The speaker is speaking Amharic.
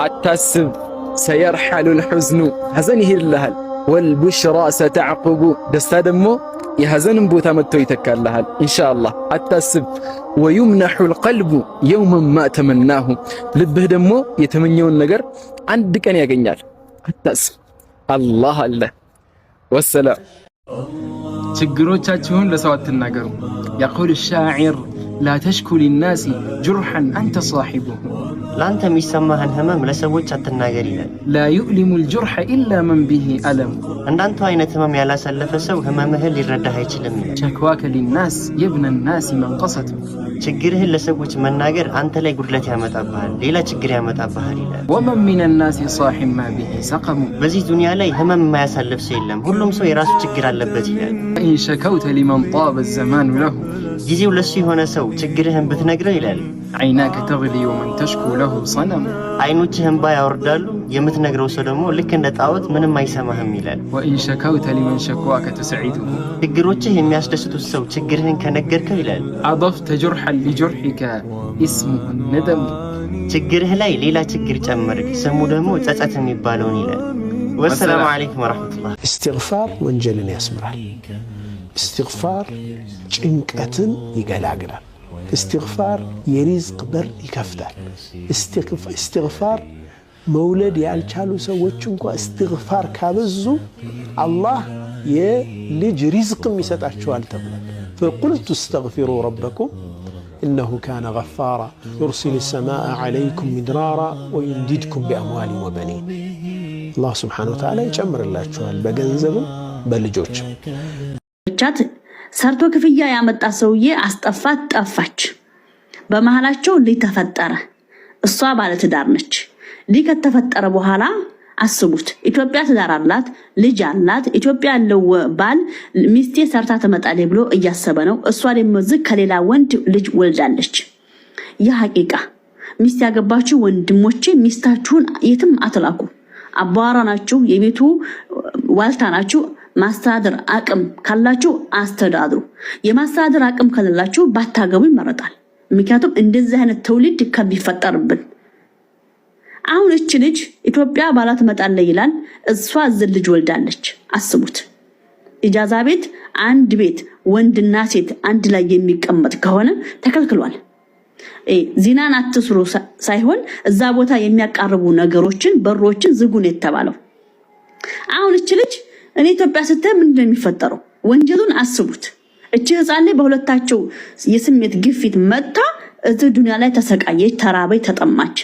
አታስብ ሰየርሐሉል ሑዝኑ ሐዘን ይሄድልሃል። ወልቡሽራ ሰተዕቁቡ ደስታ ደግሞ የሐዘንን ቦታ መጥቶ ይተካልሃል ኢንሻአላህ። አታስብ ወዩምነሑል ቀልቡ የውመን ማ ተመናሁ ልብህ ደግሞ የተመኘውን ነገር አንድ ቀን ያገኛል። አታስብ አላህ አለ። ወሰላም። ችግሮቻችሁን ለሰው አትናገሩ። የቁል ሻዒር ላ ተሽኩ ሊናሲ ጁርሐን አንተ ሳሒቡሁ ላንተ የሚሰማህን ህመም ለሰዎች አትናገር ይላል። ላ ዩእሊሙል ጁርሐ ኢላ መን ቢሂ አለም እንዳንተ አይነት ህመም ያላሰለፈ ሰው ህመምህን ሊረዳህ አይችልም ይላል። ሸክዋከ ሊናስ የብነ ናሲ መንቀሰት ችግርህን ለሰዎች መናገር አንተ ላይ ጉድለት ያመጣብሃል፣ ሌላ ችግር ያመጣብሃል ይላል። ወመን ሚነ ናሲ ሷሒብ ማ ቢሂ ሰቀሙ በዚህ ዱንያ ላይ ህመም የማያሳልፍ ሰው የለም፣ ሁሉም ሰው የራሱ ችግር አለበት ይላል። ኢን ሸከውተ ሊመን ጣበ ዘማኑ ለሁ ጊዜው ለሱ የሆነ ሰው ችግርህን ብትነግረው ይላል ዐይናከ ተግሊ ወመን ተሽኩ ለሁ ሰነሙ አይኖችህ እንባ ያወርዳሉ፣ የምትነግረው ሰው ደግሞ ልክ እንደ ጣዖት ምንም አይሰማህም ይላል። ወኢን ሸከውተ ሊመን ሸክዋከ ተስዒዱሁ ችግሮችህ የሚያስደስቱት ሰው ችግርህን ከነገርከው ይላል አضፍተ ጁርሐን ሊጁርሒከ ኢስሙሁ ነደሙ ችግርህ ላይ ሌላ ችግር ጨመርክ፣ ስሙ ደግሞ ጸጸት የሚባለውን ይላል። ወሰላሙ አለይኩም ወረሕመቱላህ። እስትግፋር ወንጀልን ያስምራል። እስትግፋር ጭንቀትን ይገላግላል። እስትግፋር የሪዝቅ በር ይከፍታል። እስትግፋር መውለድ ያልቻሉ ሰዎች እንኳ እስትግፋር ካበዙ አላህ የልጅ ሪዝቅም ይሰጣቸዋል ተብሏል። ፈቁልቱ እስተግፊሩ ረበኩም ኢነሁ ካነ ገፋራ ዩርሲሉ ሰማአ ዐለይኩም ሚድራራ ወዩምዲድኩም ቢአምዋሊን ወበኒን አላህ ሱብሓነሁ ወተዓላ ይጨምርላችኋል በገንዘብም በልጆችም። ሰርቶ ክፍያ ያመጣ ሰውዬ አስጠፋት፣ ጠፋች። በመሃላቸው ልጅ ተፈጠረ። እሷ ባለ ትዳር ነች። ልጅ ከተፈጠረ በኋላ አስቡት፣ ኢትዮጵያ ትዳር አላት፣ ልጅ አላት። ኢትዮጵያ ያለው ባል ሚስቴ ሰርታ ትመጣለች ብሎ እያሰበ ነው። እሷ ደግሞ ዝቅ ከሌላ ወንድ ልጅ ወልዳለች። የሐቂቃ ሚስት ያገባችሁ ወንድሞቼ ሚስታችሁን የትም አትላኩ። አባዋራ ናችሁ፣ የቤቱ ዋልታ ናችሁ። ማስተዳደር አቅም ካላችሁ አስተዳድሩ። የማስተዳደር አቅም ከሌላችሁ ባታገቡ ይመረጣል። ምክንያቱም እንደዚህ አይነት ትውልድ ከሚፈጠርብን። አሁን እቺ ልጅ ኢትዮጵያ ባላ ትመጣለች ይላል፣ እሷ እዚህ ልጅ ወልዳለች። አስቡት፣ ኢጃዛ ቤት አንድ ቤት ወንድና ሴት አንድ ላይ የሚቀመጥ ከሆነ ተከልክሏል። ዚናን አትስሩ ሳይሆን እዛ ቦታ የሚያቃርቡ ነገሮችን በሮችን ዝጉን የተባለው። አሁን እቺ ልጅ እኔ ኢትዮጵያ ስትሄድ ምንድነው የሚፈጠረው? ወንጀሉን አስቡት። እቺ ህፃን ላይ በሁለታቸው የስሜት ግፊት መጣ እዚህ ዱንያ ላይ ተሰቃየች፣ ተራበች፣ ተጠማች።